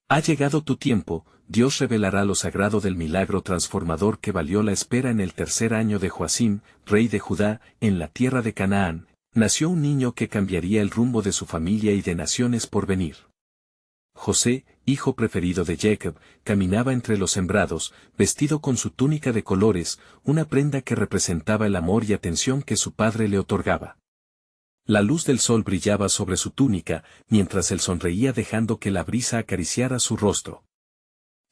Ha llegado tu tiempo, Dios revelará lo sagrado del milagro transformador que valió la espera. En el tercer año de Joacim, rey de Judá, en la tierra de Canaán, nació un niño que cambiaría el rumbo de su familia y de naciones por venir. José, hijo preferido de Jacob, caminaba entre los sembrados, vestido con su túnica de colores, una prenda que representaba el amor y atención que su padre le otorgaba. La luz del sol brillaba sobre su túnica, mientras él sonreía dejando que la brisa acariciara su rostro.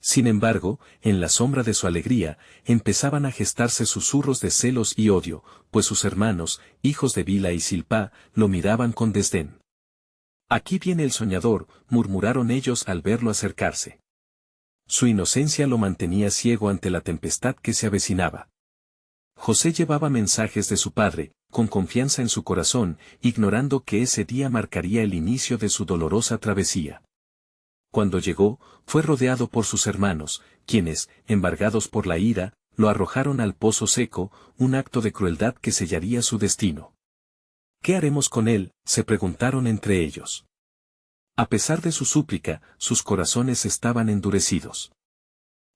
Sin embargo, en la sombra de su alegría, empezaban a gestarse susurros de celos y odio, pues sus hermanos, hijos de Bilha y Silpá, lo miraban con desdén. «Aquí viene el soñador», murmuraron ellos al verlo acercarse. Su inocencia lo mantenía ciego ante la tempestad que se avecinaba. José llevaba mensajes de su padre, con confianza en su corazón, ignorando que ese día marcaría el inicio de su dolorosa travesía. Cuando llegó, fue rodeado por sus hermanos, quienes, embargados por la ira, lo arrojaron al pozo seco, un acto de crueldad que sellaría su destino. «¿Qué haremos con él?», se preguntaron entre ellos. A pesar de su súplica, sus corazones estaban endurecidos.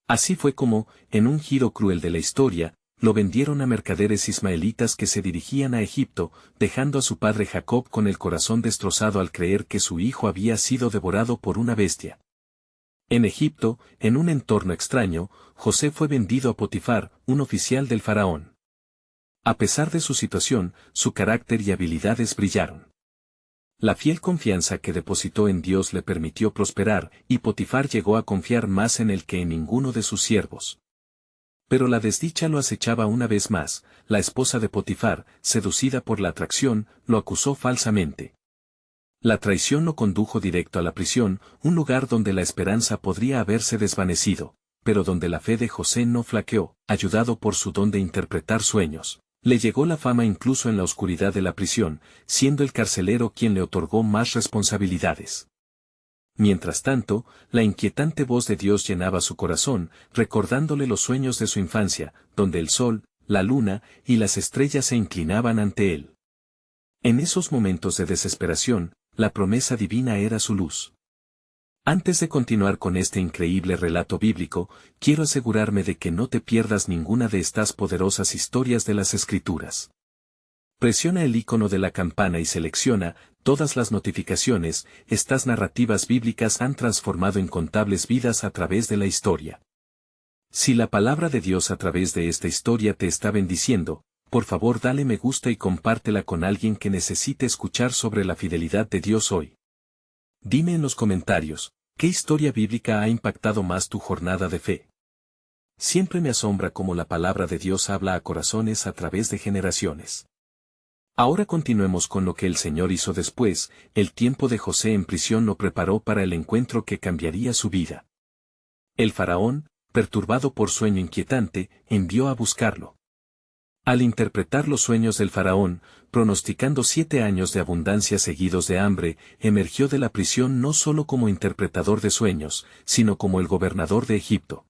Así fue como, en un giro cruel de la historia, lo vendieron a mercaderes ismaelitas que se dirigían a Egipto, dejando a su padre Jacob con el corazón destrozado al creer que su hijo había sido devorado por una bestia. En Egipto, en un entorno extraño, José fue vendido a Potifar, un oficial del faraón. A pesar de su situación, su carácter y habilidades brillaron. La fiel confianza que depositó en Dios le permitió prosperar, y Potifar llegó a confiar más en él que en ninguno de sus siervos. Pero la desdicha lo acechaba una vez más. La esposa de Potifar, seducida por la atracción, lo acusó falsamente. La traición lo condujo directo a la prisión, un lugar donde la esperanza podría haberse desvanecido, pero donde la fe de José no flaqueó. Ayudado por su don de interpretar sueños, le llegó la fama incluso en la oscuridad de la prisión, siendo el carcelero quien le otorgó más responsabilidades. Mientras tanto, la inquietante voz de Dios llenaba su corazón, recordándole los sueños de su infancia, donde el sol, la luna y las estrellas se inclinaban ante él. En esos momentos de desesperación, la promesa divina era su luz. Antes de continuar con este increíble relato bíblico, quiero asegurarme de que no te pierdas ninguna de estas poderosas historias de las Escrituras. Presiona el icono de la campana y selecciona todas las notificaciones. Estas narrativas bíblicas han transformado incontables vidas a través de la historia. Si la palabra de Dios a través de esta historia te está bendiciendo, por favor dale me gusta y compártela con alguien que necesite escuchar sobre la fidelidad de Dios hoy. Dime en los comentarios, ¿qué historia bíblica ha impactado más tu jornada de fe? Siempre me asombra cómo la palabra de Dios habla a corazones a través de generaciones. Ahora continuemos con lo que el Señor hizo después. El tiempo de José en prisión lo preparó para el encuentro que cambiaría su vida. El faraón, perturbado por sueño inquietante, envió a buscarlo. Al interpretar los sueños del faraón, pronosticando 7 años de abundancia seguidos de hambre, emergió de la prisión no solo como interpretador de sueños, sino como el gobernador de Egipto.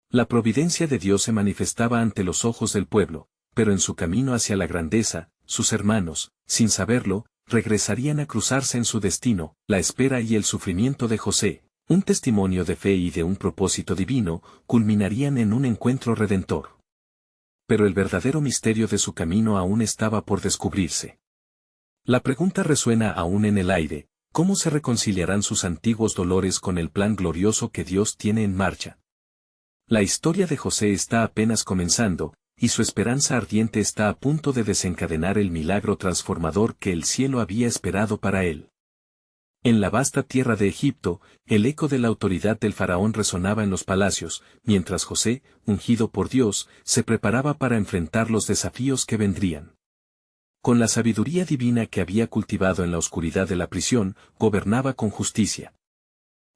La providencia de Dios se manifestaba ante los ojos del pueblo, pero en su camino hacia la grandeza, sus hermanos, sin saberlo, regresarían a cruzarse en su destino. La espera y el sufrimiento de José, un testimonio de fe y de un propósito divino, culminarían en un encuentro redentor. Pero el verdadero misterio de su camino aún estaba por descubrirse. La pregunta resuena aún en el aire: ¿cómo se reconciliarán sus antiguos dolores con el plan glorioso que Dios tiene en marcha? La historia de José está apenas comenzando, y su esperanza ardiente está a punto de desencadenar el milagro transformador que el cielo había esperado para él. En la vasta tierra de Egipto, el eco de la autoridad del faraón resonaba en los palacios, mientras José, ungido por Dios, se preparaba para enfrentar los desafíos que vendrían. Con la sabiduría divina que había cultivado en la oscuridad de la prisión, gobernaba con justicia.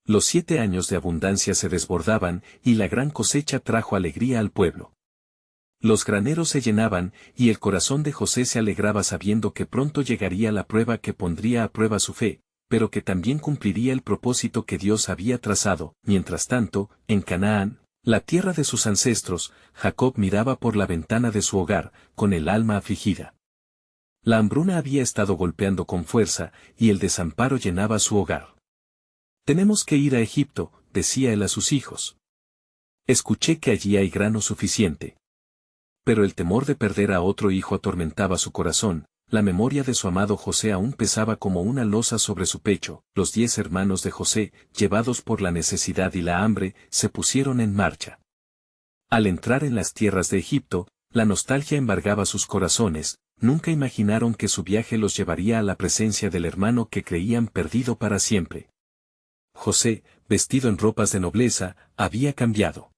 Los 7 años de abundancia se desbordaban, y la gran cosecha trajo alegría al pueblo. Los graneros se llenaban, y el corazón de José se alegraba sabiendo que pronto llegaría la prueba que pondría a prueba su fe, pero que también cumpliría el propósito que Dios había trazado. Mientras tanto, en Canaán, la tierra de sus ancestros, Jacob miraba por la ventana de su hogar, con el alma afligida. La hambruna había estado golpeando con fuerza, y el desamparo llenaba su hogar. Tenemos que ir a Egipto, decía él a sus hijos. Escuché que allí hay grano suficiente. Pero el temor de perder a otro hijo atormentaba su corazón, la memoria de su amado José aún pesaba como una losa sobre su pecho. Los 10 hermanos de José, llevados por la necesidad y la hambre, se pusieron en marcha. Al entrar en las tierras de Egipto, la nostalgia embargaba sus corazones, nunca imaginaron que su viaje los llevaría a la presencia del hermano que creían perdido para siempre. José, vestido en ropas de nobleza, había cambiado.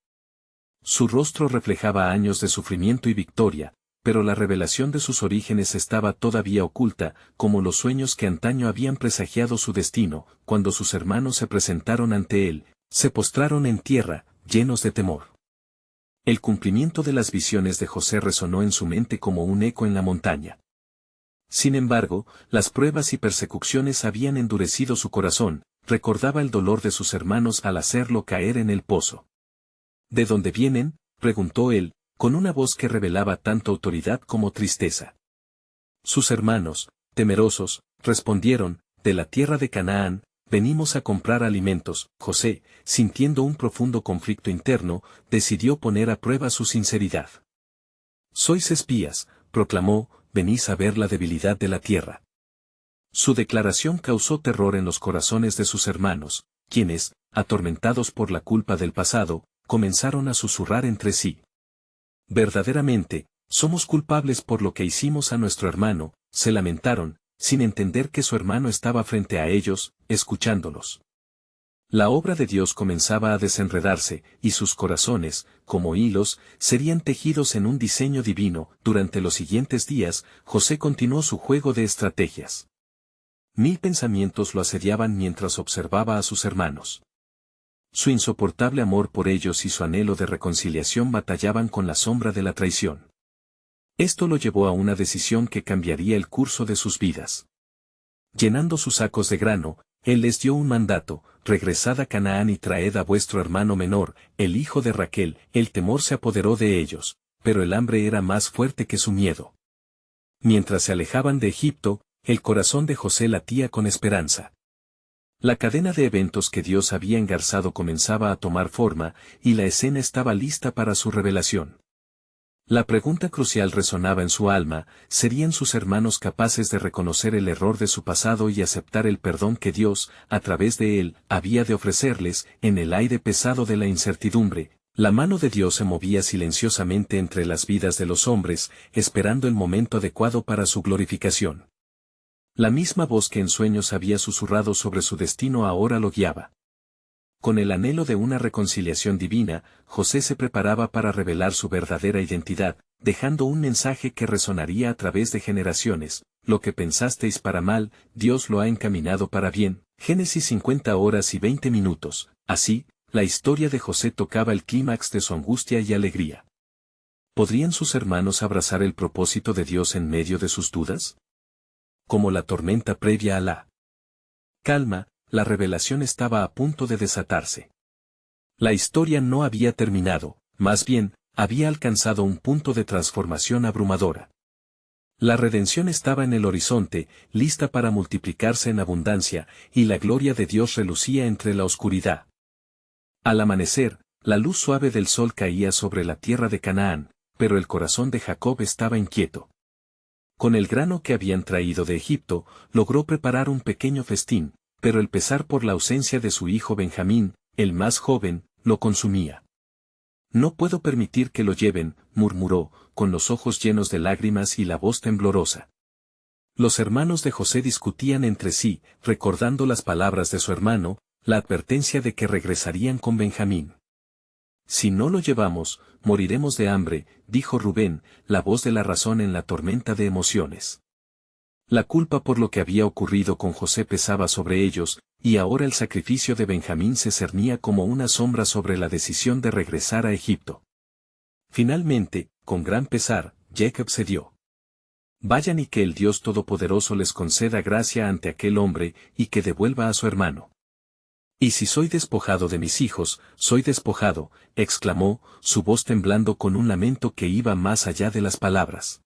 Su rostro reflejaba años de sufrimiento y victoria, pero la revelación de sus orígenes estaba todavía oculta, como los sueños que antaño habían presagiado su destino. Cuando sus hermanos se presentaron ante él, se postraron en tierra, llenos de temor. El cumplimiento de las visiones de José resonó en su mente como un eco en la montaña. Sin embargo, las pruebas y persecuciones habían endurecido su corazón, recordaba el dolor de sus hermanos al hacerlo caer en el pozo. ¿De dónde vienen?, preguntó él, con una voz que revelaba tanto autoridad como tristeza. Sus hermanos, temerosos, respondieron, de la tierra de Canaán, venimos a comprar alimentos. José, sintiendo un profundo conflicto interno, decidió poner a prueba su sinceridad. Sois espías, proclamó, venís a ver la debilidad de la tierra. Su declaración causó terror en los corazones de sus hermanos, quienes, atormentados por la culpa del pasado, comenzaron a susurrar entre sí. Verdaderamente, somos culpables por lo que hicimos a nuestro hermano, se lamentaron, sin entender que su hermano estaba frente a ellos, escuchándolos. La obra de Dios comenzaba a desenredarse, y sus corazones, como hilos, serían tejidos en un diseño divino. Durante los siguientes días, José continuó su juego de estrategias. 1000 pensamientos lo asediaban mientras observaba a sus hermanos. Su insoportable amor por ellos y su anhelo de reconciliación batallaban con la sombra de la traición. Esto lo llevó a una decisión que cambiaría el curso de sus vidas. Llenando sus sacos de grano, él les dio un mandato: regresad a Canaán y traed a vuestro hermano menor, el hijo de Raquel. El temor se apoderó de ellos, pero el hambre era más fuerte que su miedo. Mientras se alejaban de Egipto, el corazón de José latía con esperanza. La cadena de eventos que Dios había engarzado comenzaba a tomar forma, y la escena estaba lista para su revelación. La pregunta crucial resonaba en su alma: ¿serían sus hermanos capaces de reconocer el error de su pasado y aceptar el perdón que Dios, a través de él, había de ofrecerles? En el aire pesado de la incertidumbre, la mano de Dios se movía silenciosamente entre las vidas de los hombres, esperando el momento adecuado para su glorificación. La misma voz que en sueños había susurrado sobre su destino ahora lo guiaba. Con el anhelo de una reconciliación divina, José se preparaba para revelar su verdadera identidad, dejando un mensaje que resonaría a través de generaciones: lo que pensasteis para mal, Dios lo ha encaminado para bien. Génesis 50:20. Así, la historia de José tocaba el clímax de su angustia y alegría. ¿Podrían sus hermanos abrazar el propósito de Dios en medio de sus dudas? Como la tormenta previa a la calma, la revelación estaba a punto de desatarse. La historia no había terminado, más bien, había alcanzado un punto de transformación abrumadora. La redención estaba en el horizonte, lista para multiplicarse en abundancia, y la gloria de Dios relucía entre la oscuridad. Al amanecer, la luz suave del sol caía sobre la tierra de Canaán, pero el corazón de Jacob estaba inquieto. Con el grano que habían traído de Egipto, logró preparar un pequeño festín, pero el pesar por la ausencia de su hijo Benjamín, el más joven, lo consumía. No puedo permitir que lo lleven, murmuró, con los ojos llenos de lágrimas y la voz temblorosa. Los hermanos de José discutían entre sí, recordando las palabras de su hermano, la advertencia de que regresarían con Benjamín. Si no lo llevamos, moriremos de hambre, dijo Rubén, la voz de la razón en la tormenta de emociones. La culpa por lo que había ocurrido con José pesaba sobre ellos, y ahora el sacrificio de Benjamín se cernía como una sombra sobre la decisión de regresar a Egipto. Finalmente, con gran pesar, Jacob cedió. Vayan y que el Dios Todopoderoso les conceda gracia ante aquel hombre, y que devuelva a su hermano. Y si soy despojado de mis hijos, soy despojado, exclamó, su voz temblando con un lamento que iba más allá de las palabras.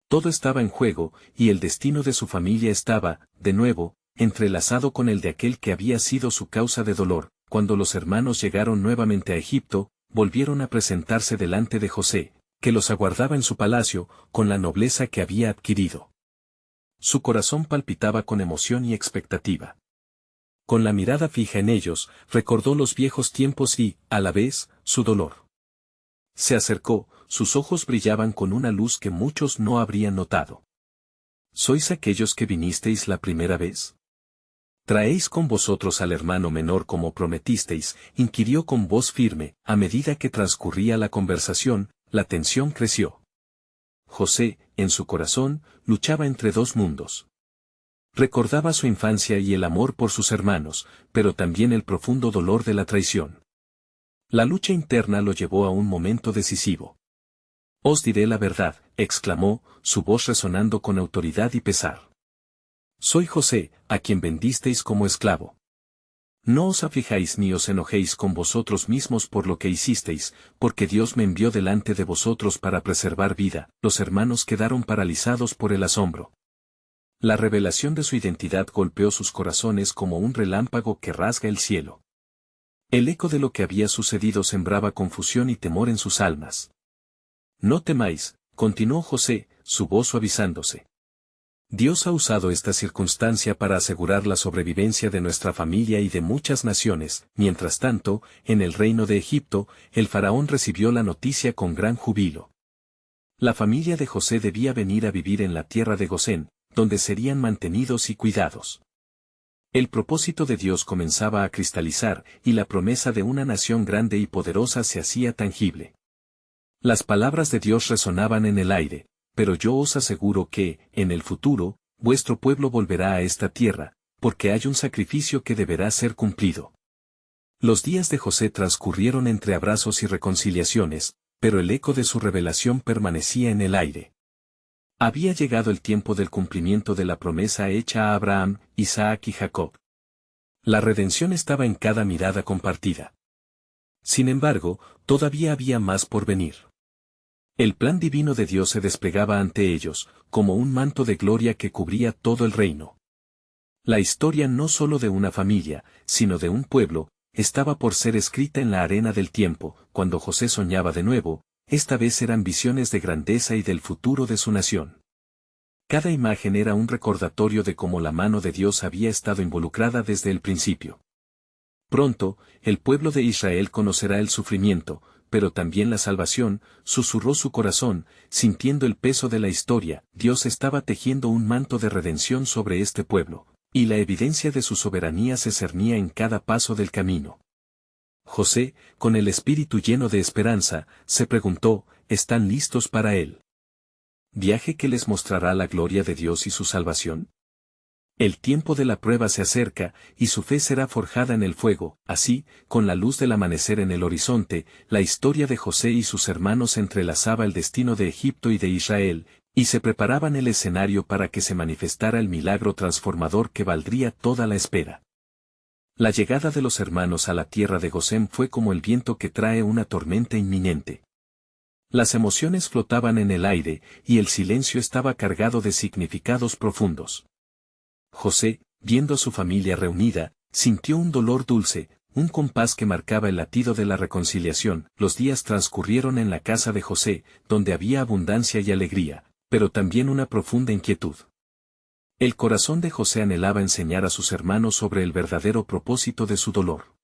Todo estaba en juego, y el destino de su familia estaba, de nuevo, entrelazado con el de aquel que había sido su causa de dolor. Cuando los hermanos llegaron nuevamente a Egipto, volvieron a presentarse delante de José, que los aguardaba en su palacio, con la nobleza que había adquirido. Su corazón palpitaba con emoción y expectativa. Con la mirada fija en ellos, recordó los viejos tiempos y, a la vez, su dolor. Se acercó, sus ojos brillaban con una luz que muchos no habrían notado. ¿Sois aquellos que vinisteis la primera vez? ¿Traéis con vosotros al hermano menor como prometisteis? Inquirió con voz firme. A medida que transcurría la conversación, la tensión creció. José, en su corazón, luchaba entre dos mundos. Recordaba su infancia y el amor por sus hermanos, pero también el profundo dolor de la traición. La lucha interna lo llevó a un momento decisivo. «Os diré la verdad», exclamó, su voz resonando con autoridad y pesar. «Soy José, a quien vendisteis como esclavo. No os aflijáis ni os enojéis con vosotros mismos por lo que hicisteis, porque Dios me envió delante de vosotros para preservar vida». Los hermanos quedaron paralizados por el asombro. La revelación de su identidad golpeó sus corazones como un relámpago que rasga el cielo. El eco de lo que había sucedido sembraba confusión y temor en sus almas. «No temáis», continuó José, su voz suavizándose. «Dios ha usado esta circunstancia para asegurar la sobrevivencia de nuestra familia y de muchas naciones». Mientras tanto, en el reino de Egipto, el faraón recibió la noticia con gran júbilo. La familia de José debía venir a vivir en la tierra de Gosén, donde serían mantenidos y cuidados. El propósito de Dios comenzaba a cristalizar, y la promesa de una nación grande y poderosa se hacía tangible. Las palabras de Dios resonaban en el aire, pero yo os aseguro que, en el futuro, vuestro pueblo volverá a esta tierra, porque hay un sacrificio que deberá ser cumplido. Los días de José transcurrieron entre abrazos y reconciliaciones, pero el eco de su revelación permanecía en el aire. Había llegado el tiempo del cumplimiento de la promesa hecha a Abraham, Isaac y Jacob. La redención estaba en cada mirada compartida. Sin embargo, todavía había más por venir. El plan divino de Dios se desplegaba ante ellos, como un manto de gloria que cubría todo el reino. La historia no solo de una familia, sino de un pueblo, estaba por ser escrita en la arena del tiempo. Cuando José soñaba de nuevo, esta vez eran visiones de grandeza y del futuro de su nación. Cada imagen era un recordatorio de cómo la mano de Dios había estado involucrada desde el principio. Pronto, el pueblo de Israel conocerá el sufrimiento, pero también la salvación, susurró su corazón, sintiendo el peso de la historia. Dios estaba tejiendo un manto de redención sobre este pueblo, y la evidencia de su soberanía se cernía en cada paso del camino. José, con el espíritu lleno de esperanza, se preguntó, ¿están listos para él? ¿Viaje que les mostrará la gloria de Dios y su salvación? El tiempo de la prueba se acerca, y su fe será forjada en el fuego. Así, con la luz del amanecer en el horizonte, la historia de José y sus hermanos entrelazaba el destino de Egipto y de Israel, y se preparaban el escenario para que se manifestara el milagro transformador que valdría toda la espera. La llegada de los hermanos a la tierra de Gosén fue como el viento que trae una tormenta inminente. Las emociones flotaban en el aire, y el silencio estaba cargado de significados profundos. José, viendo a su familia reunida, sintió un dolor dulce, un compás que marcaba el latido de la reconciliación. Los días transcurrieron en la casa de José, donde había abundancia y alegría, pero también una profunda inquietud. El corazón de José anhelaba enseñar a sus hermanos sobre el verdadero propósito de su dolor.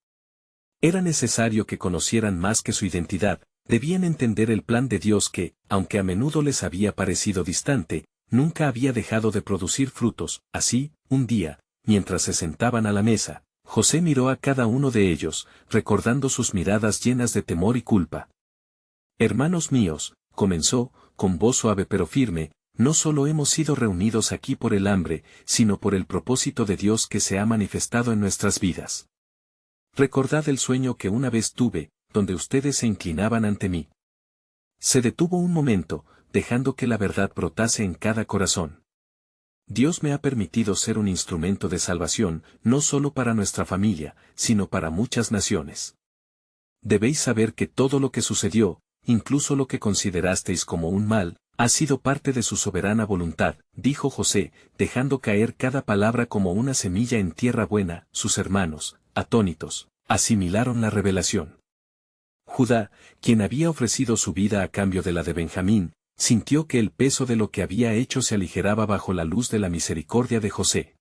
Era necesario que conocieran más que su identidad, debían entender el plan de Dios que, aunque a menudo les había parecido distante, nunca había dejado de producir frutos. Así, un día, mientras se sentaban a la mesa, José miró a cada uno de ellos, recordando sus miradas llenas de temor y culpa. «Hermanos míos», comenzó, con voz suave pero firme, «no solo hemos sido reunidos aquí por el hambre, sino por el propósito de Dios que se ha manifestado en nuestras vidas. Recordad el sueño que una vez tuve, donde ustedes se inclinaban ante mí». Se detuvo un momento, dejando que la verdad brotase en cada corazón. «Dios me ha permitido ser un instrumento de salvación, no solo para nuestra familia, sino para muchas naciones. Debéis saber que todo lo que sucedió, incluso lo que considerasteis como un mal, Ha sido parte de su soberana voluntad, dijo José, dejando caer cada palabra como una semilla en tierra buena. Sus hermanos, atónitos, asimilaron la revelación. Judá, quien había ofrecido su vida a cambio de la de Benjamín, sintió que el peso de lo que había hecho se aligeraba bajo la luz de la misericordia de José.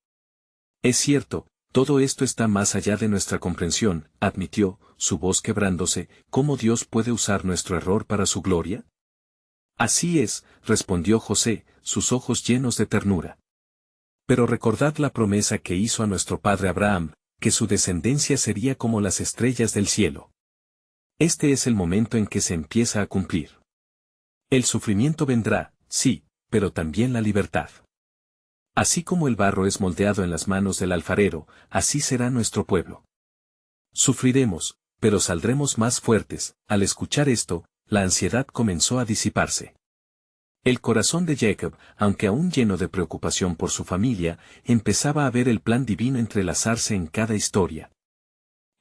Es cierto, todo esto está más allá de nuestra comprensión, admitió, su voz quebrándose. ¿Cómo Dios puede usar nuestro error para su gloria? Así es, respondió José, sus ojos llenos de ternura. Pero recordad la promesa que hizo a nuestro padre Abraham, que su descendencia sería como las estrellas del cielo. Este es el momento en que se empieza a cumplir. El sufrimiento vendrá, sí, pero también la libertad. Así como el barro es moldeado en las manos del alfarero, así será nuestro pueblo. Sufriremos, pero saldremos más fuertes. Al escuchar esto, la ansiedad comenzó a disiparse. El corazón de Jacob, aunque aún lleno de preocupación por su familia, empezaba a ver el plan divino entrelazarse en cada historia.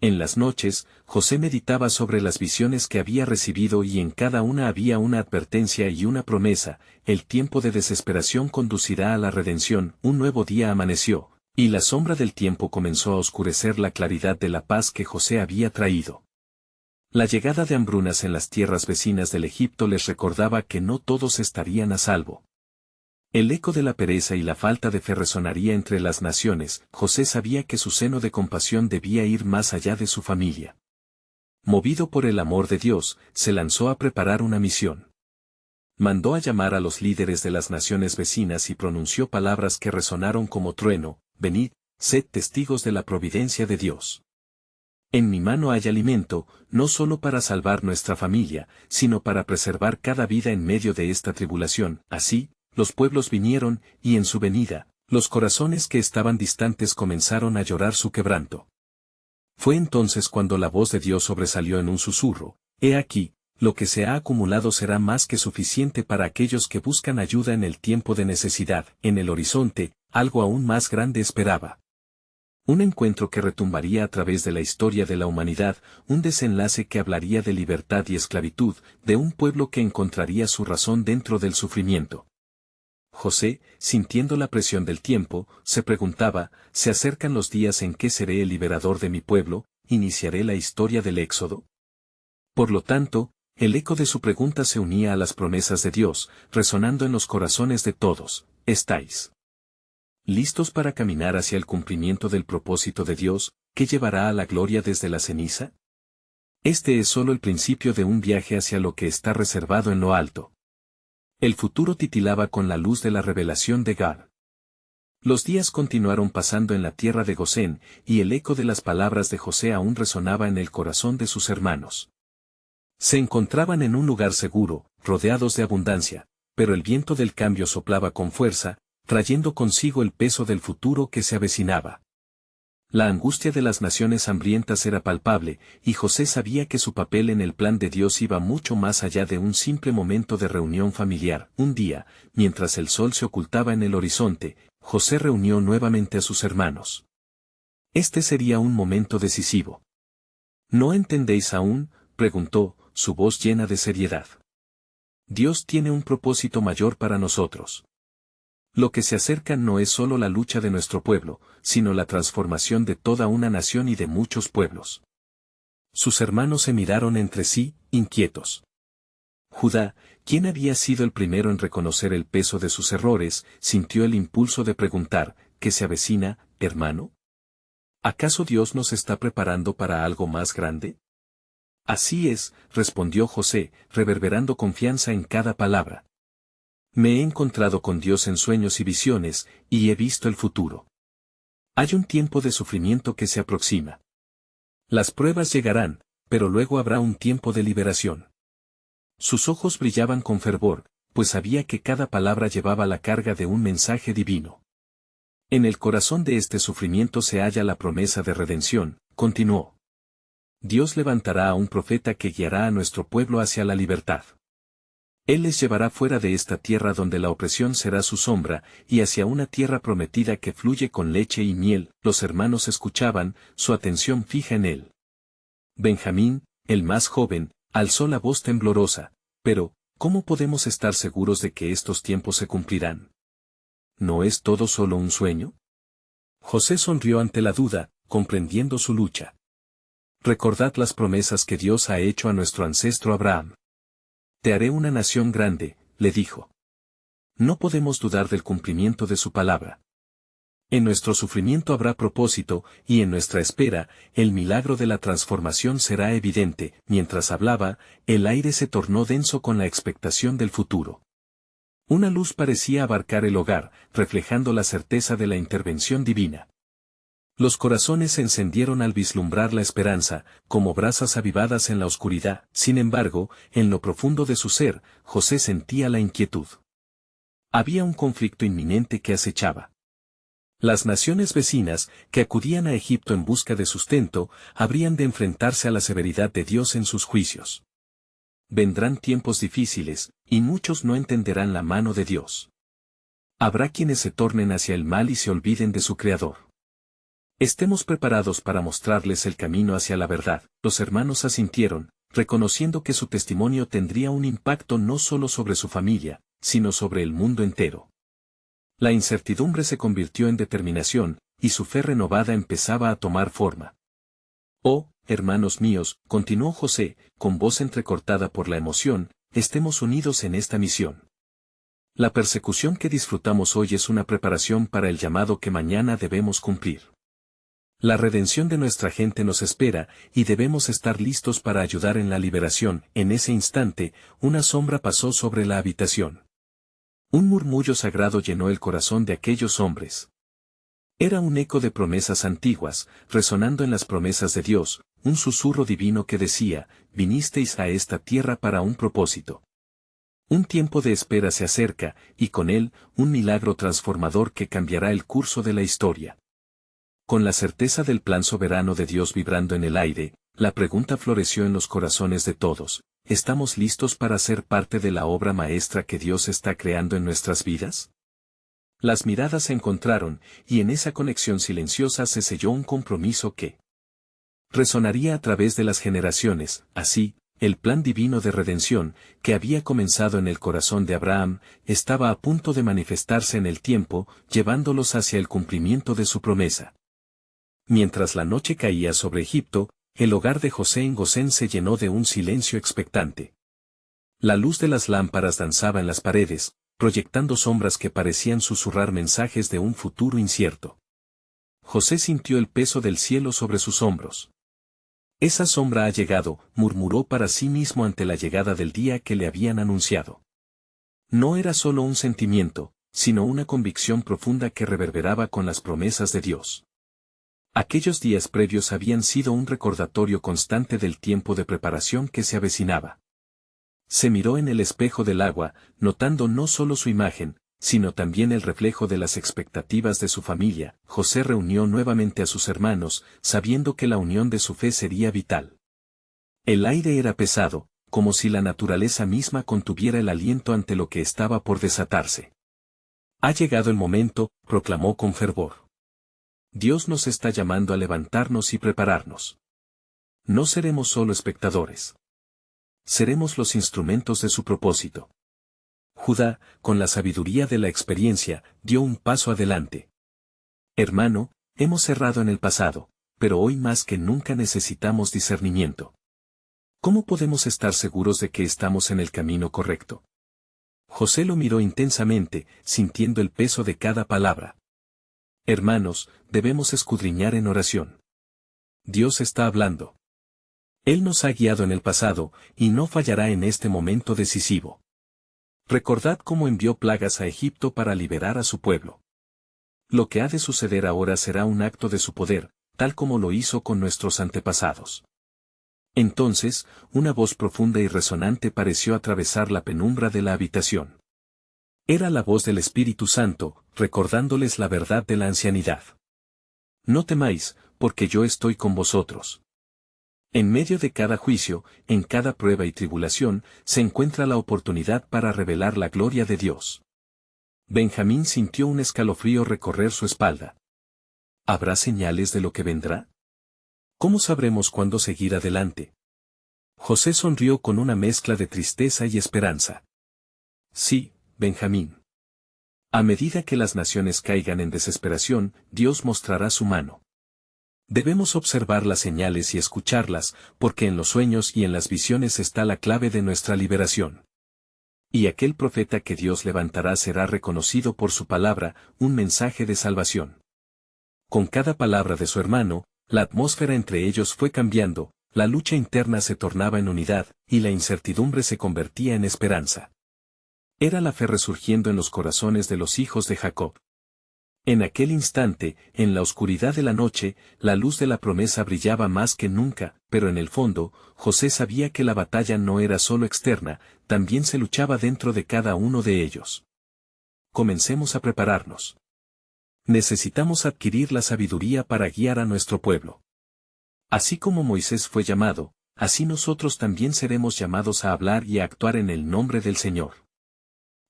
En las noches, José meditaba sobre las visiones que había recibido y en cada una había una advertencia y una promesa. El tiempo de desesperación conducirá a la redención. Un nuevo día amaneció, y la sombra del tiempo comenzó a oscurecer la claridad de la paz que José había traído. La llegada de hambrunas en las tierras vecinas del Egipto les recordaba que no todos estarían a salvo. El eco de la pereza y la falta de fe resonaría entre las naciones. José sabía que su seno de compasión debía ir más allá de su familia. Movido por el amor de Dios, se lanzó a preparar una misión. Mandó a llamar a los líderes de las naciones vecinas y pronunció palabras que resonaron como trueno: venid, sed testigos de la providencia de Dios. En mi mano hay alimento, no solo para salvar nuestra familia, sino para preservar cada vida en medio de esta tribulación. Así, los pueblos vinieron, y en su venida, los corazones que estaban distantes comenzaron a llorar su quebranto. Fue entonces cuando la voz de Dios sobresalió en un susurro: he aquí, lo que se ha acumulado será más que suficiente para aquellos que buscan ayuda en el tiempo de necesidad. En el horizonte, algo aún más grande esperaba. Un encuentro que retumbaría a través de la historia de la humanidad, un desenlace que hablaría de libertad y esclavitud, de un pueblo que encontraría su razón dentro del sufrimiento. José, sintiendo la presión del tiempo, se preguntaba: ¿se acercan los días en que seré el liberador de mi pueblo? ¿Iniciaré la historia del Éxodo? Por lo tanto, el eco de su pregunta se unía a las promesas de Dios, resonando en los corazones de todos. ¿Estáis listos para caminar hacia el cumplimiento del propósito de Dios, que llevará a la gloria desde la ceniza? Este es solo el principio de un viaje hacia lo que está reservado en lo alto. El futuro titilaba con la luz de la revelación de Gad. Los días continuaron pasando en la tierra de Gosén, y el eco de las palabras de José aún resonaba en el corazón de sus hermanos. Se encontraban en un lugar seguro, rodeados de abundancia, pero el viento del cambio soplaba con fuerza, trayendo consigo el peso del futuro que se avecinaba. La angustia de las naciones hambrientas era palpable, y José sabía que su papel en el plan de Dios iba mucho más allá de un simple momento de reunión familiar. Un día, mientras el sol se ocultaba en el horizonte, José reunió nuevamente a sus hermanos. Este sería un momento decisivo. ¿No entendéis aún?, preguntó, su voz llena de seriedad. Dios tiene un propósito mayor para nosotros. Lo que se acerca no es solo la lucha de nuestro pueblo, sino la transformación de toda una nación y de muchos pueblos. Sus hermanos se miraron entre sí, inquietos. Judá, quien había sido el primero en reconocer el peso de sus errores, sintió el impulso de preguntar: ¿qué se avecina, hermano? ¿Acaso Dios nos está preparando para algo más grande? Así es, respondió José, reverberando confianza en cada palabra. Me he encontrado con Dios en sueños y visiones, y he visto el futuro. Hay un tiempo de sufrimiento que se aproxima. Las pruebas llegarán, pero luego habrá un tiempo de liberación. Sus ojos brillaban con fervor, pues sabía que cada palabra llevaba la carga de un mensaje divino. En el corazón de este sufrimiento se halla la promesa de redención, continuó. Dios levantará a un profeta que guiará a nuestro pueblo hacia la libertad. Él les llevará fuera de esta tierra donde la opresión será su sombra, y hacia una tierra prometida que fluye con leche y miel. Los hermanos escuchaban, su atención fija en él. Benjamín, el más joven, alzó la voz temblorosa: pero, ¿Cómo podemos estar seguros de que estos tiempos se cumplirán? ¿No es todo solo un sueño? José sonrió ante la duda, comprendiendo su lucha. Recordad las promesas que Dios ha hecho a nuestro ancestro Abraham. Te haré una nación grande, le dijo. No podemos dudar del cumplimiento de su palabra. En nuestro sufrimiento habrá propósito, y en nuestra espera, el milagro de la transformación será evidente. Mientras hablaba, el aire se tornó denso con la expectación del futuro. Una luz parecía abarcar el hogar, reflejando la certeza de la intervención divina. Los corazones se encendieron al vislumbrar la esperanza, como brasas avivadas en la oscuridad. Sin embargo, en lo profundo de su ser, José sentía la inquietud. Había un conflicto inminente que acechaba. Las naciones vecinas, que acudían a Egipto en busca de sustento, habrían de enfrentarse a la severidad de Dios en sus juicios. Vendrán tiempos difíciles, y muchos no entenderán la mano de Dios. Habrá quienes se tornen hacia el mal y se olviden de su Creador. Estemos preparados para mostrarles el camino hacia la verdad. Los hermanos asintieron, reconociendo que su testimonio tendría un impacto no solo sobre su familia, sino sobre el mundo entero. La incertidumbre se convirtió en determinación, y su fe renovada empezaba a tomar forma. Oh, hermanos míos, continuó José, con voz entrecortada por la emoción, estemos unidos en esta misión. La persecución que disfrutamos hoy es una preparación para el llamado que mañana debemos cumplir. La redención de nuestra gente nos espera, y debemos estar listos para ayudar en la liberación. En ese instante, una sombra pasó sobre la habitación. Un murmullo sagrado llenó el corazón de aquellos hombres. Era un eco de promesas antiguas, resonando en las promesas de Dios, un susurro divino que decía, vinisteis a esta tierra para un propósito. Un tiempo de espera se acerca, y con él, un milagro transformador que cambiará el curso de la historia. Con la certeza del plan soberano de Dios vibrando en el aire, la pregunta floreció en los corazones de todos. ¿Estamos listos para ser parte de la obra maestra que Dios está creando en nuestras vidas? Las miradas se encontraron, y en esa conexión silenciosa se selló un compromiso que resonaría a través de las generaciones. Así, el plan divino de redención, que había comenzado en el corazón de Abraham, estaba a punto de manifestarse en el tiempo, llevándolos hacia el cumplimiento de su promesa. Mientras la noche caía sobre Egipto, el hogar de José en Gosén se llenó de un silencio expectante. La luz de las lámparas danzaba en las paredes, proyectando sombras que parecían susurrar mensajes de un futuro incierto. José sintió el peso del cielo sobre sus hombros. Esa sombra ha llegado, murmuró para sí mismo ante la llegada del día que le habían anunciado. No era solo un sentimiento, sino una convicción profunda que reverberaba con las promesas de Dios. Aquellos días previos habían sido un recordatorio constante del tiempo de preparación que se avecinaba. Se miró en el espejo del agua, notando no solo su imagen, sino también el reflejo de las expectativas de su familia. José reunió nuevamente a sus hermanos, sabiendo que la unión de su fe sería vital. El aire era pesado, como si la naturaleza misma contuviera el aliento ante lo que estaba por desatarse. Ha llegado el momento, proclamó con fervor. Dios nos está llamando a levantarnos y prepararnos. No seremos solo espectadores. Seremos los instrumentos de su propósito. Judá, con la sabiduría de la experiencia, dio un paso adelante. Hermano, hemos errado en el pasado, pero hoy más que nunca necesitamos discernimiento. ¿Cómo podemos estar seguros de que estamos en el camino correcto? José lo miró intensamente, sintiendo el peso de cada palabra. Hermanos, debemos escudriñar en oración. Dios está hablando. Él nos ha guiado en el pasado, y no fallará en este momento decisivo. Recordad cómo envió plagas a Egipto para liberar a su pueblo. Lo que ha de suceder ahora será un acto de su poder, tal como lo hizo con nuestros antepasados. Entonces, una voz profunda y resonante pareció atravesar la penumbra de la habitación. Era la voz del Espíritu Santo, recordándoles la verdad de la ancianidad. No temáis, porque yo estoy con vosotros. En medio de cada juicio, en cada prueba y tribulación, se encuentra la oportunidad para revelar la gloria de Dios. Benjamín sintió un escalofrío recorrer su espalda. ¿Habrá señales de lo que vendrá? ¿Cómo sabremos cuándo seguir adelante? José sonrió con una mezcla de tristeza y esperanza. Sí, Benjamín. A medida que las naciones caigan en desesperación, Dios mostrará su mano. Debemos observar las señales y escucharlas, porque en los sueños y en las visiones está la clave de nuestra liberación. Y aquel profeta que Dios levantará será reconocido por su palabra, un mensaje de salvación. Con cada palabra de su hermano, la atmósfera entre ellos fue cambiando, la lucha interna se tornaba en unidad, y la incertidumbre se convertía en esperanza. Era la fe resurgiendo en los corazones de los hijos de Jacob. En aquel instante, en la oscuridad de la noche, la luz de la promesa brillaba más que nunca, pero en el fondo, José sabía que la batalla no era solo externa, también se luchaba dentro de cada uno de ellos. Comencemos a prepararnos. Necesitamos adquirir la sabiduría para guiar a nuestro pueblo. Así como Moisés fue llamado, así nosotros también seremos llamados a hablar y a actuar en el nombre del Señor.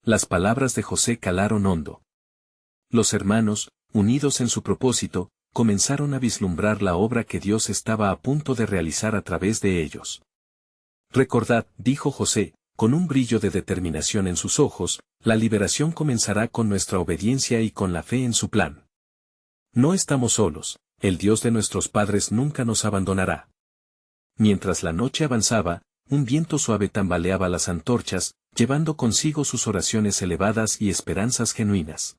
Las palabras de José calaron hondo. Los hermanos, unidos en su propósito, comenzaron a vislumbrar la obra que Dios estaba a punto de realizar a través de ellos. Recordad, dijo José, con un brillo de determinación en sus ojos, la liberación comenzará con nuestra obediencia y con la fe en su plan. No estamos solos, el Dios de nuestros padres nunca nos abandonará. Mientras la noche avanzaba, un viento suave tambaleaba las antorchas, llevando consigo sus oraciones elevadas y esperanzas genuinas.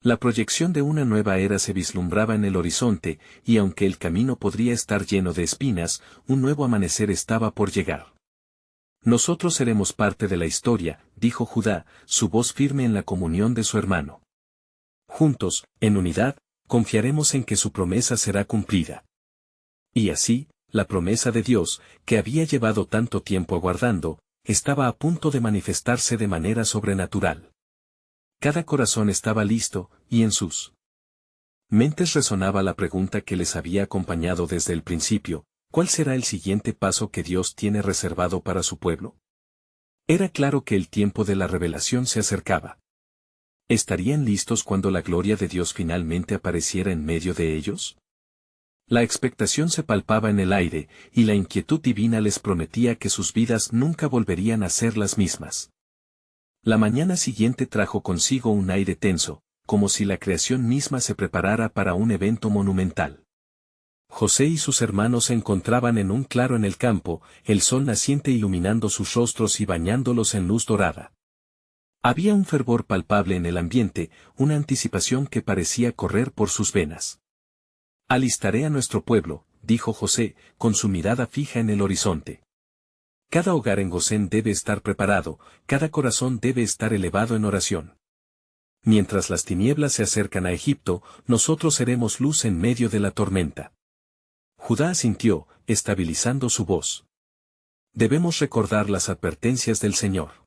La proyección de una nueva era se vislumbraba en el horizonte, y aunque el camino podría estar lleno de espinas, un nuevo amanecer estaba por llegar. Nosotros seremos parte de la historia, dijo Judá, su voz firme en la comunión de su hermano. Juntos, en unidad, confiaremos en que su promesa será cumplida. Y así, la promesa de Dios, que había llevado tanto tiempo aguardando, estaba a punto de manifestarse de manera sobrenatural. Cada corazón estaba listo, y en sus mentes resonaba la pregunta que les había acompañado desde el principio: ¿cuál será el siguiente paso que Dios tiene reservado para su pueblo? Era claro que el tiempo de la revelación se acercaba. ¿Estarían listos cuando la gloria de Dios finalmente apareciera en medio de ellos? La expectación se palpaba en el aire, y la inquietud divina les prometía que sus vidas nunca volverían a ser las mismas. La mañana siguiente trajo consigo un aire tenso, como si la creación misma se preparara para un evento monumental. José y sus hermanos se encontraban en un claro en el campo, el sol naciente iluminando sus rostros y bañándolos en luz dorada. Había un fervor palpable en el ambiente, una anticipación que parecía correr por sus venas. Alistaré a nuestro pueblo, dijo José, con su mirada fija en el horizonte. Cada hogar en Gosén debe estar preparado, cada corazón debe estar elevado en oración. Mientras las tinieblas se acercan a Egipto, nosotros seremos luz en medio de la tormenta. Judá asintió, estabilizando su voz. Debemos recordar las advertencias del Señor.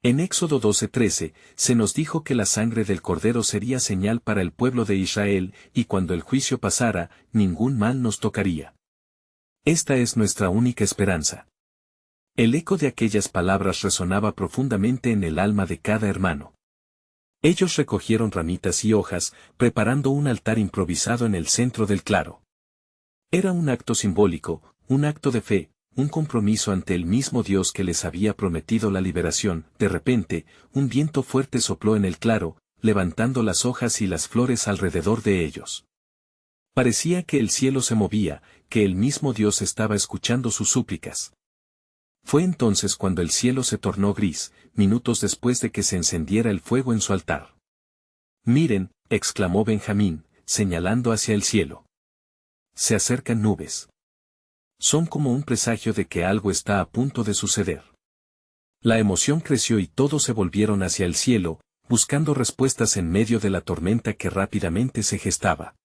En Éxodo 12:13, se nos dijo que la sangre del cordero sería señal para el pueblo de Israel, y cuando el juicio pasara, ningún mal nos tocaría. Esta es nuestra única esperanza. El eco de aquellas palabras resonaba profundamente en el alma de cada hermano. Ellos recogieron ramitas y hojas, preparando un altar improvisado en el centro del claro. Era un acto simbólico, un acto de fe, un compromiso ante el mismo Dios que les había prometido la liberación. De repente, un viento fuerte sopló en el claro, levantando las hojas y las flores alrededor de ellos. Parecía que el cielo se movía, que el mismo Dios estaba escuchando sus súplicas. Fue entonces cuando el cielo se tornó gris, minutos después de que se encendiera el fuego en su altar. Miren, exclamó Benjamín, señalando hacia el cielo. Se acercan nubes. Son como un presagio de que algo está a punto de suceder. La emoción creció y todos se volvieron hacia el cielo, buscando respuestas en medio de la tormenta que rápidamente se gestaba.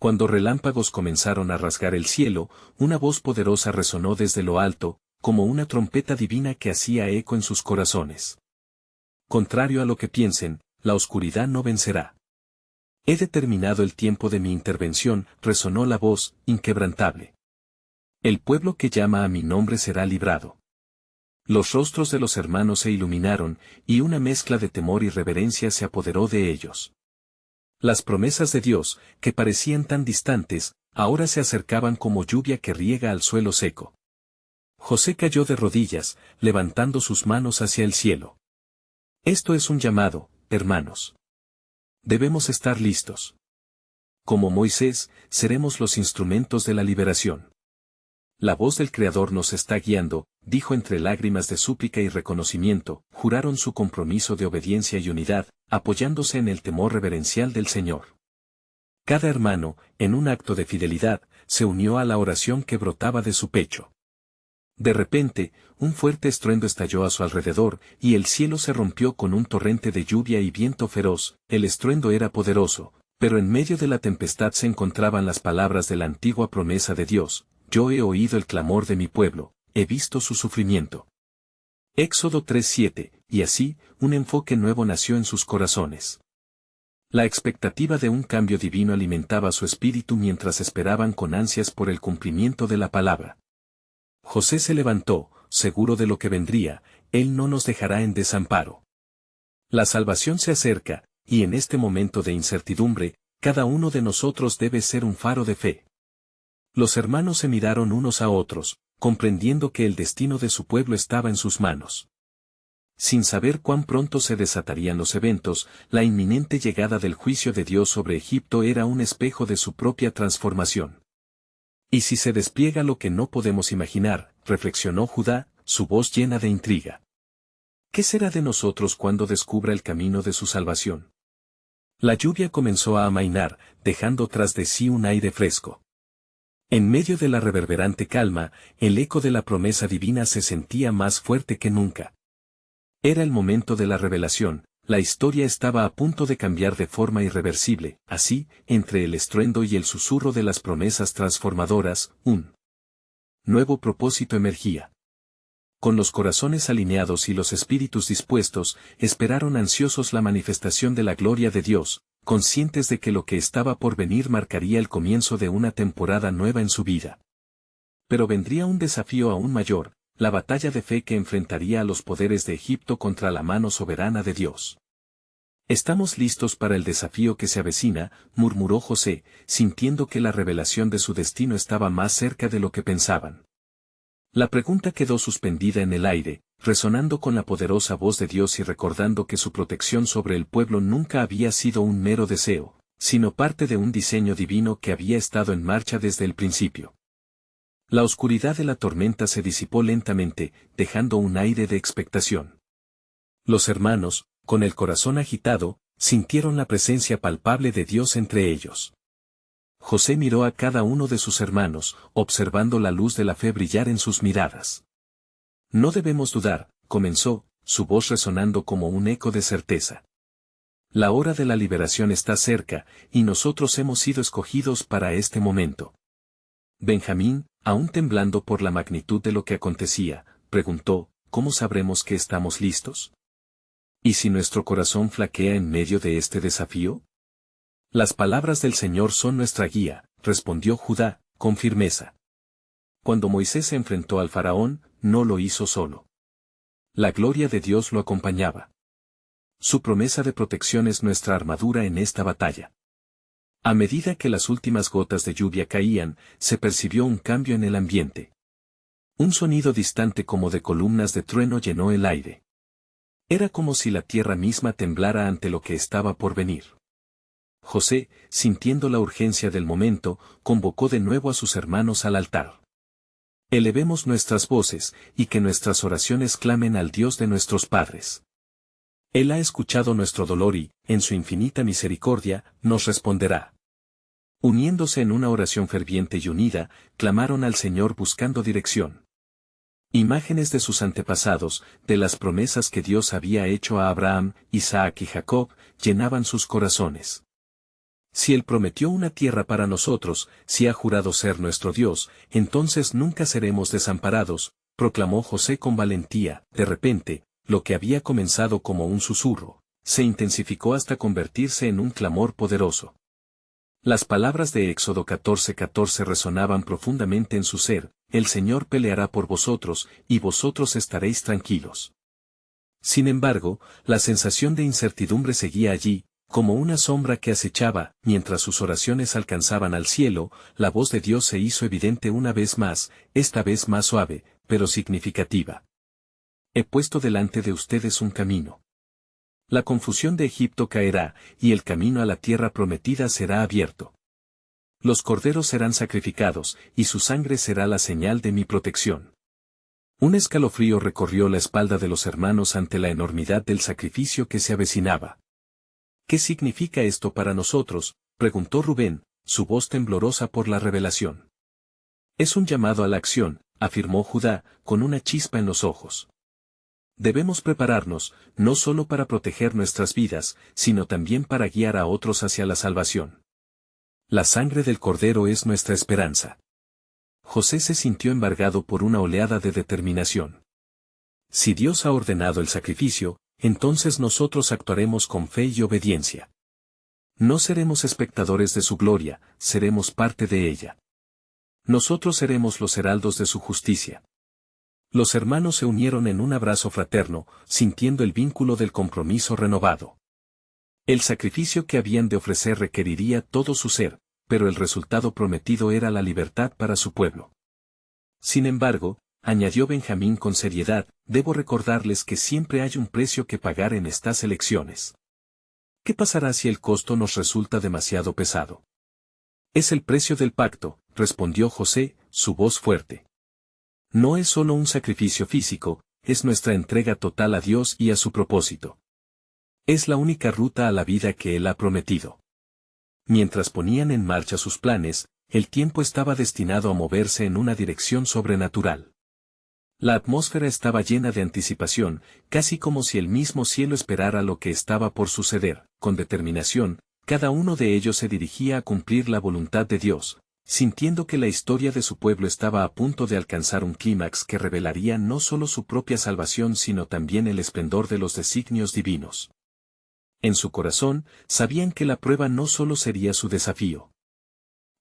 Cuando relámpagos comenzaron a rasgar el cielo, una voz poderosa resonó desde lo alto, como una trompeta divina que hacía eco en sus corazones. Contrario a lo que piensen, la oscuridad no vencerá. He determinado el tiempo de mi intervención, resonó la voz, inquebrantable. El pueblo que llama a mi nombre será librado. Los rostros de los hermanos se iluminaron, y una mezcla de temor y reverencia se apoderó de ellos. Las promesas de Dios, que parecían tan distantes, ahora se acercaban como lluvia que riega al suelo seco. José cayó de rodillas, levantando sus manos hacia el cielo. Esto es un llamado, hermanos. Debemos estar listos. Como Moisés, seremos los instrumentos de la liberación. La voz del Creador nos está guiando, dijo entre lágrimas de súplica y reconocimiento, juraron su compromiso de obediencia y unidad, apoyándose en el temor reverencial del Señor. Cada hermano, en un acto de fidelidad, se unió a la oración que brotaba de su pecho. De repente, un fuerte estruendo estalló a su alrededor, y el cielo se rompió con un torrente de lluvia y viento feroz. El estruendo era poderoso, pero en medio de la tempestad se encontraban las palabras de la antigua promesa de Dios: yo he oído el clamor de mi pueblo, he visto su sufrimiento. Éxodo 3:7, y así, un enfoque nuevo nació en sus corazones. La expectativa de un cambio divino alimentaba su espíritu mientras esperaban con ansias por el cumplimiento de la palabra. José se levantó, seguro de lo que vendría, él no nos dejará en desamparo. La salvación se acerca, y en este momento de incertidumbre, cada uno de nosotros debe ser un faro de fe. Los hermanos se miraron unos a otros, comprendiendo que el destino de su pueblo estaba en sus manos. Sin saber cuán pronto se desatarían los eventos, la inminente llegada del juicio de Dios sobre Egipto era un espejo de su propia transformación. Y si se despliega lo que no podemos imaginar, reflexionó Judá, su voz llena de intriga. ¿Qué será de nosotros cuando descubra el camino de su salvación? La lluvia comenzó a amainar, dejando tras de sí un aire fresco. En medio de la reverberante calma, el eco de la promesa divina se sentía más fuerte que nunca. Era el momento de la revelación, la historia estaba a punto de cambiar de forma irreversible, así, entre el estruendo y el susurro de las promesas transformadoras, un nuevo propósito emergía. Con los corazones alineados y los espíritus dispuestos, esperaron ansiosos la manifestación de la gloria de Dios, conscientes de que lo que estaba por venir marcaría el comienzo de una temporada nueva en su vida. Pero vendría un desafío aún mayor, la batalla de fe que enfrentaría a los poderes de Egipto contra la mano soberana de Dios. Estamos listos para el desafío que se avecina, murmuró José, sintiendo que la revelación de su destino estaba más cerca de lo que pensaban. La pregunta quedó suspendida en el aire, resonando con la poderosa voz de Dios y recordando que su protección sobre el pueblo nunca había sido un mero deseo, sino parte de un diseño divino que había estado en marcha desde el principio. La oscuridad de la tormenta se disipó lentamente, dejando un aire de expectación. Los hermanos, con el corazón agitado, sintieron la presencia palpable de Dios entre ellos. José miró a cada uno de sus hermanos, observando la luz de la fe brillar en sus miradas. No debemos dudar, comenzó, su voz resonando como un eco de certeza. La hora de la liberación está cerca, y nosotros hemos sido escogidos para este momento. Benjamín, aún temblando por la magnitud de lo que acontecía, preguntó, ¿cómo sabremos que estamos listos? ¿Y si nuestro corazón flaquea en medio de este desafío? Las palabras del Señor son nuestra guía, respondió Judá, con firmeza. Cuando Moisés se enfrentó al faraón, no lo hizo solo. La gloria de Dios lo acompañaba. Su promesa de protección es nuestra armadura en esta batalla. A medida que las últimas gotas de lluvia caían, se percibió un cambio en el ambiente. Un sonido distante como de columnas de trueno llenó el aire. Era como si la tierra misma temblara ante lo que estaba por venir. José, sintiendo la urgencia del momento, convocó de nuevo a sus hermanos al altar. Elevemos nuestras voces, y que nuestras oraciones clamen al Dios de nuestros padres. Él ha escuchado nuestro dolor y, en su infinita misericordia, nos responderá. Uniéndose en una oración ferviente y unida, clamaron al Señor buscando dirección. Imágenes de sus antepasados, de las promesas que Dios había hecho a Abraham, Isaac y Jacob, llenaban sus corazones. Si Él prometió una tierra para nosotros, si ha jurado ser nuestro Dios, entonces nunca seremos desamparados, proclamó José con valentía. De repente, lo que había comenzado como un susurro, se intensificó hasta convertirse en un clamor poderoso. Las palabras de Éxodo 14:14 resonaban profundamente en su ser: el Señor peleará por vosotros, y vosotros estaréis tranquilos. Sin embargo, la sensación de incertidumbre seguía allí, como una sombra que acechaba. Mientras sus oraciones alcanzaban al cielo, la voz de Dios se hizo evidente una vez más, esta vez más suave, pero significativa. He puesto delante de ustedes un camino. La confusión de Egipto caerá, y el camino a la tierra prometida será abierto. Los corderos serán sacrificados, y su sangre será la señal de mi protección. Un escalofrío recorrió la espalda de los hermanos ante la enormidad del sacrificio que se avecinaba. ¿Qué significa esto para nosotros?, preguntó Rubén, su voz temblorosa por la revelación. Es un llamado a la acción, afirmó Judá, con una chispa en los ojos. Debemos prepararnos, no solo para proteger nuestras vidas, sino también para guiar a otros hacia la salvación. La sangre del Cordero es nuestra esperanza. José se sintió embargado por una oleada de determinación. Si Dios ha ordenado el sacrificio, entonces nosotros actuaremos con fe y obediencia. No seremos espectadores de su gloria, seremos parte de ella. Nosotros seremos los heraldos de su justicia. Los hermanos se unieron en un abrazo fraterno, sintiendo el vínculo del compromiso renovado. El sacrificio que habían de ofrecer requeriría todo su ser, pero el resultado prometido era la libertad para su pueblo. Sin embargo, añadió Benjamín con seriedad, debo recordarles que siempre hay un precio que pagar en estas elecciones. ¿Qué pasará si el costo nos resulta demasiado pesado? Es el precio del pacto, respondió José, su voz fuerte. No es solo un sacrificio físico, es nuestra entrega total a Dios y a su propósito. Es la única ruta a la vida que Él ha prometido. Mientras ponían en marcha sus planes, el tiempo estaba destinado a moverse en una dirección sobrenatural. La atmósfera estaba llena de anticipación, casi como si el mismo cielo esperara lo que estaba por suceder. Con determinación, cada uno de ellos se dirigía a cumplir la voluntad de Dios, sintiendo que la historia de su pueblo estaba a punto de alcanzar un clímax que revelaría no solo su propia salvación sino también el esplendor de los designios divinos. En su corazón, sabían que la prueba no solo sería su desafío.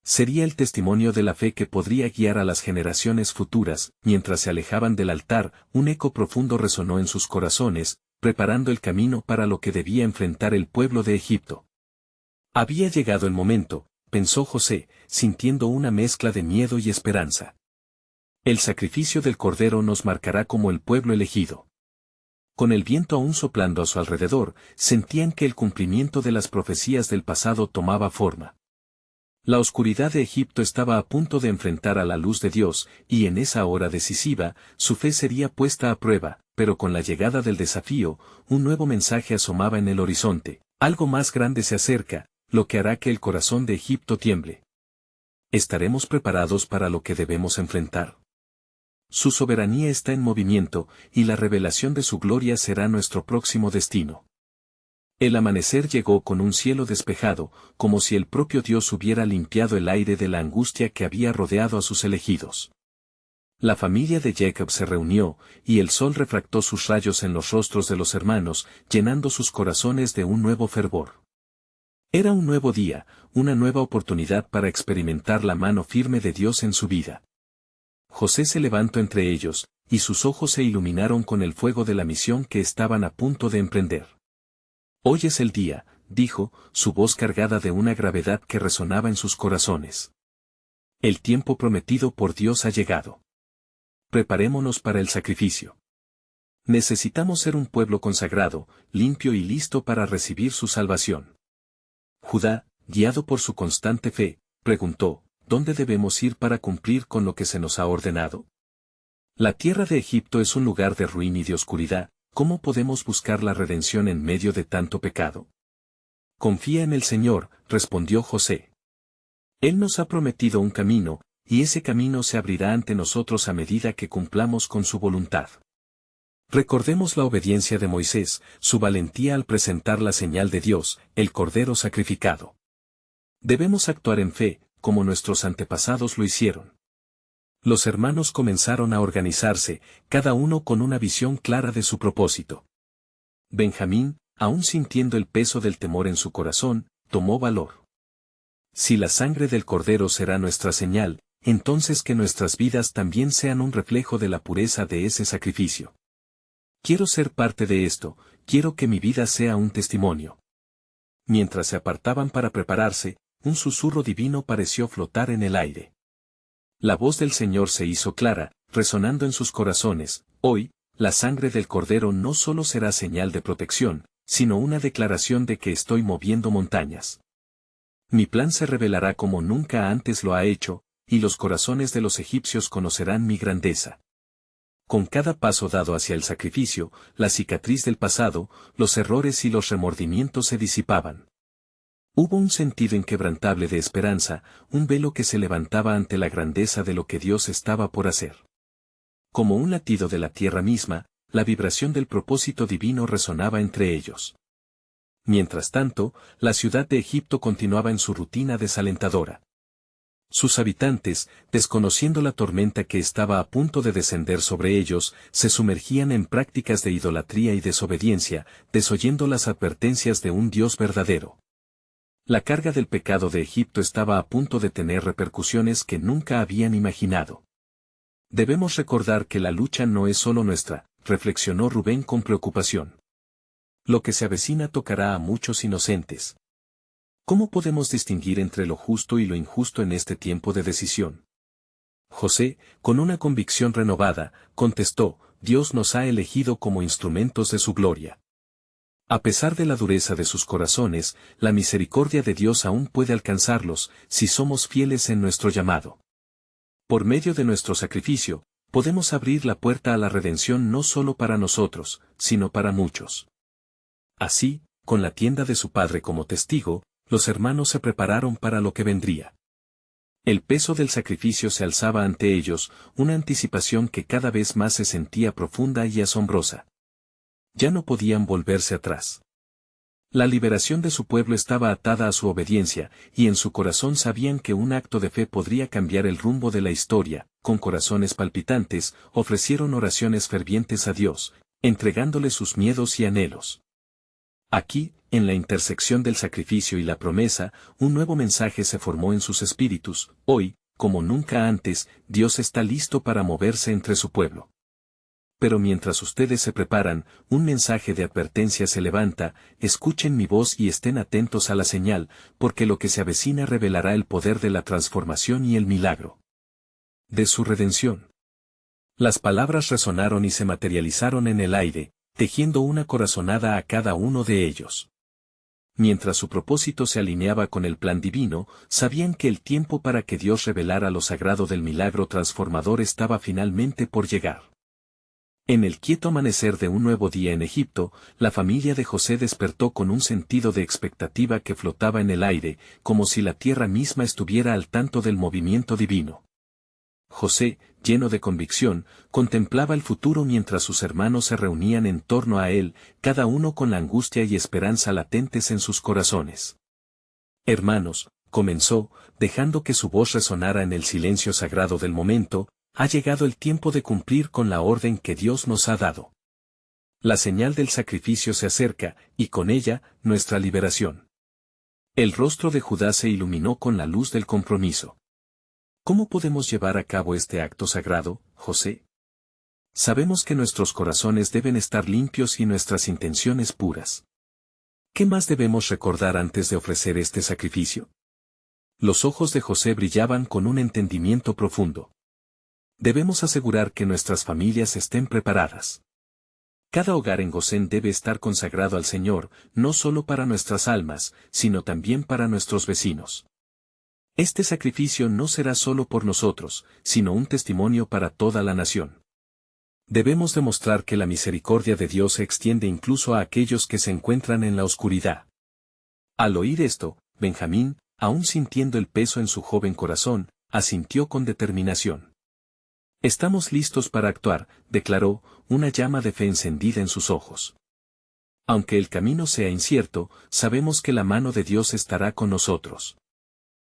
Sería el testimonio de la fe que podría guiar a las generaciones futuras. Mientras se alejaban del altar, un eco profundo resonó en sus corazones, preparando el camino para lo que debía enfrentar el pueblo de Egipto. Había llegado el momento, pensó José, sintiendo una mezcla de miedo y esperanza. El sacrificio del Cordero nos marcará como el pueblo elegido. Con el viento aún soplando a su alrededor, sentían que el cumplimiento de las profecías del pasado tomaba forma. La oscuridad de Egipto estaba a punto de enfrentar a la luz de Dios, y en esa hora decisiva, su fe sería puesta a prueba, pero con la llegada del desafío, un nuevo mensaje asomaba en el horizonte. Algo más grande se acerca, lo que hará que el corazón de Egipto tiemble. ¿Estaremos preparados para lo que debemos enfrentar? Su soberanía está en movimiento, y la revelación de su gloria será nuestro próximo destino. El amanecer llegó con un cielo despejado, como si el propio Dios hubiera limpiado el aire de la angustia que había rodeado a sus elegidos. La familia de Jacob se reunió, y el sol refractó sus rayos en los rostros de los hermanos, llenando sus corazones de un nuevo fervor. Era un nuevo día, una nueva oportunidad para experimentar la mano firme de Dios en su vida. José se levantó entre ellos, y sus ojos se iluminaron con el fuego de la misión que estaban a punto de emprender. Hoy es el día, dijo, su voz cargada de una gravedad que resonaba en sus corazones. El tiempo prometido por Dios ha llegado. Preparémonos para el sacrificio. Necesitamos ser un pueblo consagrado, limpio y listo para recibir su salvación. Judá, guiado por su constante fe, preguntó, ¿dónde debemos ir para cumplir con lo que se nos ha ordenado? La tierra de Egipto es un lugar de ruina y de oscuridad. ¿Cómo podemos buscar la redención en medio de tanto pecado? Confía en el Señor, respondió José. Él nos ha prometido un camino, y ese camino se abrirá ante nosotros a medida que cumplamos con su voluntad. Recordemos la obediencia de Moisés, su valentía al presentar la señal de Dios, el Cordero sacrificado. Debemos actuar en fe, como nuestros antepasados lo hicieron. Los hermanos comenzaron a organizarse, cada uno con una visión clara de su propósito. Benjamín, aún sintiendo el peso del temor en su corazón, tomó valor. Si la sangre del Cordero será nuestra señal, entonces que nuestras vidas también sean un reflejo de la pureza de ese sacrificio. Quiero ser parte de esto, quiero que mi vida sea un testimonio. Mientras se apartaban para prepararse, un susurro divino pareció flotar en el aire. La voz del Señor se hizo clara, resonando en sus corazones. Hoy, la sangre del Cordero no solo será señal de protección, sino una declaración de que estoy moviendo montañas. Mi plan se revelará como nunca antes lo ha hecho, y los corazones de los egipcios conocerán mi grandeza. Con cada paso dado hacia el sacrificio, la cicatriz del pasado, los errores y los remordimientos se disipaban. Hubo un sentido inquebrantable de esperanza, un velo que se levantaba ante la grandeza de lo que Dios estaba por hacer. Como un latido de la tierra misma, la vibración del propósito divino resonaba entre ellos. Mientras tanto, la ciudad de Egipto continuaba en su rutina desalentadora. Sus habitantes, desconociendo la tormenta que estaba a punto de descender sobre ellos, se sumergían en prácticas de idolatría y desobediencia, desoyendo las advertencias de un Dios verdadero. La carga del pecado de Egipto estaba a punto de tener repercusiones que nunca habían imaginado. Debemos recordar que la lucha no es solo nuestra, reflexionó Rubén con preocupación. Lo que se avecina tocará a muchos inocentes. ¿Cómo podemos distinguir entre lo justo y lo injusto en este tiempo de decisión? José, con una convicción renovada, contestó, Dios nos ha elegido como instrumentos de su gloria. A pesar de la dureza de sus corazones, la misericordia de Dios aún puede alcanzarlos, si somos fieles en nuestro llamado. Por medio de nuestro sacrificio, podemos abrir la puerta a la redención no solo para nosotros, sino para muchos. Así, con la tienda de su padre como testigo, los hermanos se prepararon para lo que vendría. El peso del sacrificio se alzaba ante ellos, una anticipación que cada vez más se sentía profunda y asombrosa. Ya no podían volverse atrás. La liberación de su pueblo estaba atada a su obediencia, y en su corazón sabían que un acto de fe podría cambiar el rumbo de la historia. Con corazones palpitantes, ofrecieron oraciones fervientes a Dios, entregándole sus miedos y anhelos. Aquí, en la intersección del sacrificio y la promesa, un nuevo mensaje se formó en sus espíritus. Hoy, como nunca antes, Dios está listo para moverse entre su pueblo. Pero mientras ustedes se preparan, un mensaje de advertencia se levanta, escuchen mi voz y estén atentos a la señal, porque lo que se avecina revelará el poder de la transformación y el milagro de su redención. Las palabras resonaron y se materializaron en el aire, tejiendo una corazonada a cada uno de ellos. Mientras su propósito se alineaba con el plan divino, sabían que el tiempo para que Dios revelara lo sagrado del milagro transformador estaba finalmente por llegar. En el quieto amanecer de un nuevo día en Egipto, la familia de José despertó con un sentido de expectativa que flotaba en el aire, como si la tierra misma estuviera al tanto del movimiento divino. José, lleno de convicción, contemplaba el futuro mientras sus hermanos se reunían en torno a él, cada uno con la angustia y esperanza latentes en sus corazones. Hermanos, comenzó, dejando que su voz resonara en el silencio sagrado del momento, ha llegado el tiempo de cumplir con la orden que Dios nos ha dado. La señal del sacrificio se acerca, y con ella, nuestra liberación. El rostro de Judá se iluminó con la luz del compromiso. ¿Cómo podemos llevar a cabo este acto sagrado, José? Sabemos que nuestros corazones deben estar limpios y nuestras intenciones puras. ¿Qué más debemos recordar antes de ofrecer este sacrificio? Los ojos de José brillaban con un entendimiento profundo. Debemos asegurar que nuestras familias estén preparadas. Cada hogar en Gosén debe estar consagrado al Señor, no solo para nuestras almas, sino también para nuestros vecinos. Este sacrificio no será solo por nosotros, sino un testimonio para toda la nación. Debemos demostrar que la misericordia de Dios se extiende incluso a aquellos que se encuentran en la oscuridad. Al oír esto, Benjamín, aún sintiendo el peso en su joven corazón, asintió con determinación. Estamos listos para actuar, declaró, una llama de fe encendida en sus ojos. Aunque el camino sea incierto, sabemos que la mano de Dios estará con nosotros.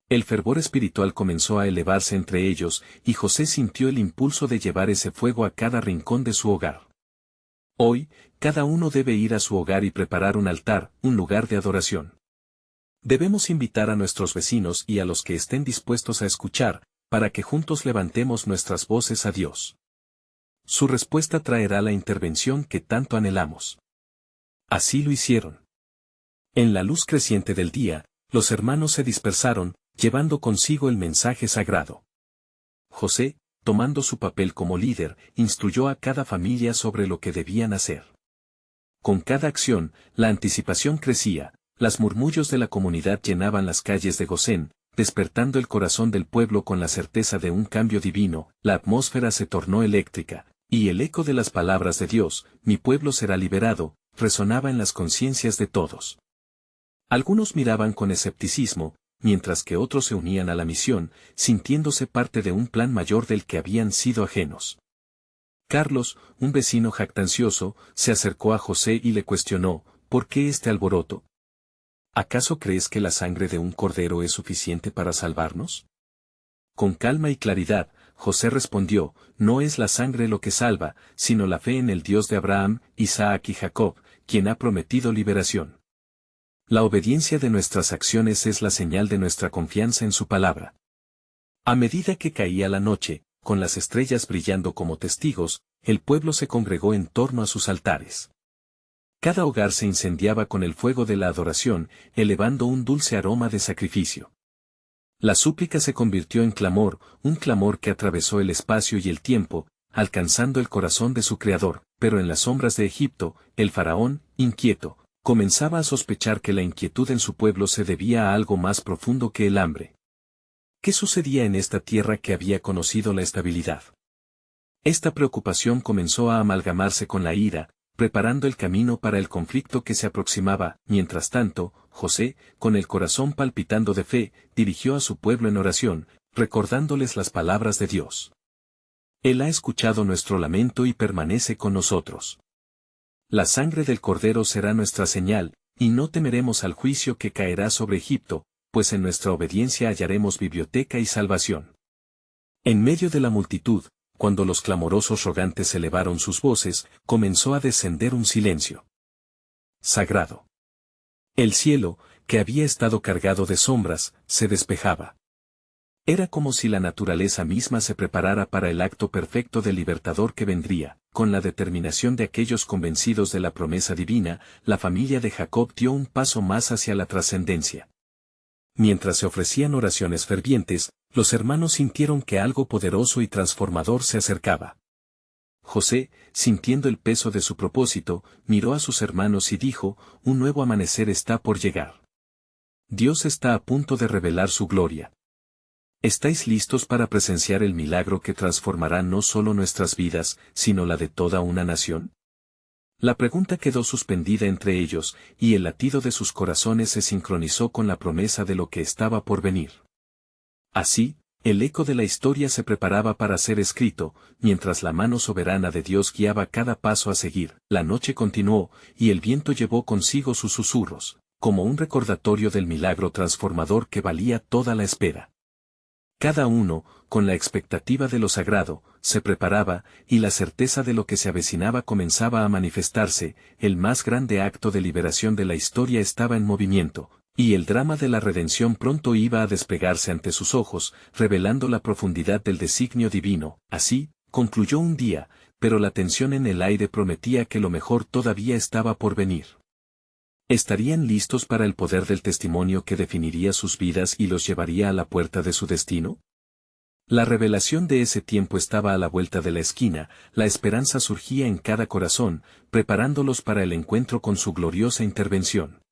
El fervor espiritual comenzó a elevarse entre ellos, y José sintió el impulso de llevar ese fuego a cada rincón de su hogar. Hoy, cada uno debe ir a su hogar y preparar un altar, un lugar de adoración. Debemos invitar a nuestros vecinos y a los que estén dispuestos a escuchar, para que juntos levantemos nuestras voces a Dios. Su respuesta traerá la intervención que tanto anhelamos. Así lo hicieron. En la luz creciente del día, los hermanos se dispersaron, llevando consigo el mensaje sagrado. José, tomando su papel como líder, instruyó a cada familia sobre lo que debían hacer. Con cada acción, la anticipación crecía, los murmullos de la comunidad llenaban las calles de Gosén, despertando el corazón del pueblo con la certeza de un cambio divino, la atmósfera se tornó eléctrica, y el eco de las palabras de Dios, mi pueblo será liberado, resonaba en las conciencias de todos. Algunos miraban con escepticismo, mientras que otros se unían a la misión, sintiéndose parte de un plan mayor del que habían sido ajenos. Carlos, un vecino jactancioso, se acercó a José y le cuestionó, ¿por qué este alboroto? ¿Acaso crees que la sangre de un cordero es suficiente para salvarnos? Con calma y claridad, José respondió, no es la sangre lo que salva, sino la fe en el Dios de Abraham, Isaac y Jacob, quien ha prometido liberación. La obediencia de nuestras acciones es la señal de nuestra confianza en su palabra. A medida que caía la noche, con las estrellas brillando como testigos, el pueblo se congregó en torno a sus altares. Cada hogar se incendiaba con el fuego de la adoración, elevando un dulce aroma de sacrificio. La súplica se convirtió en clamor, un clamor que atravesó el espacio y el tiempo, alcanzando el corazón de su Creador, pero en las sombras de Egipto, el faraón, inquieto, comenzaba a sospechar que la inquietud en su pueblo se debía a algo más profundo que el hambre. ¿Qué sucedía en esta tierra que había conocido la estabilidad? Esta preocupación comenzó a amalgamarse con la ira, preparando el camino para el conflicto que se aproximaba. Mientras tanto, José, con el corazón palpitando de fe, dirigió a su pueblo en oración, recordándoles las palabras de Dios. Él ha escuchado nuestro lamento y permanece con nosotros. La sangre del Cordero será nuestra señal, y no temeremos al juicio que caerá sobre Egipto, pues en nuestra obediencia hallaremos biblioteca y salvación. En medio de la multitud, cuando los clamorosos rogantes elevaron sus voces, comenzó a descender un silencio sagrado. El cielo, que había estado cargado de sombras, se despejaba. Era como si la naturaleza misma se preparara para el acto perfecto del libertador que vendría. Con la determinación de aquellos convencidos de la promesa divina, la familia de Jacob dio un paso más hacia la trascendencia. Mientras se ofrecían oraciones fervientes, los hermanos sintieron que algo poderoso y transformador se acercaba. José, sintiendo el peso de su propósito, miró a sus hermanos y dijo, un nuevo amanecer está por llegar. Dios está a punto de revelar su gloria. ¿Estáis listos para presenciar el milagro que transformará no solo nuestras vidas, sino la de toda una nación? La pregunta quedó suspendida entre ellos, y el latido de sus corazones se sincronizó con la promesa de lo que estaba por venir. Así, el eco de la historia se preparaba para ser escrito, mientras la mano soberana de Dios guiaba cada paso a seguir. La noche continuó, y el viento llevó consigo sus susurros, como un recordatorio del milagro transformador que valía toda la espera. Cada uno, con la expectativa de lo sagrado, se preparaba, y la certeza de lo que se avecinaba comenzaba a manifestarse. El más grande acto de liberación de la historia estaba en movimiento, y el drama de la redención pronto iba a desplegarse ante sus ojos, revelando la profundidad del designio divino. Así, concluyó un día, pero la tensión en el aire prometía que lo mejor todavía estaba por venir. ¿Estarían listos para el poder del testimonio que definiría sus vidas y los llevaría a la puerta de su destino? La revelación de ese tiempo estaba a la vuelta de la esquina, la esperanza surgía en cada corazón, preparándolos para el encuentro con su gloriosa intervención.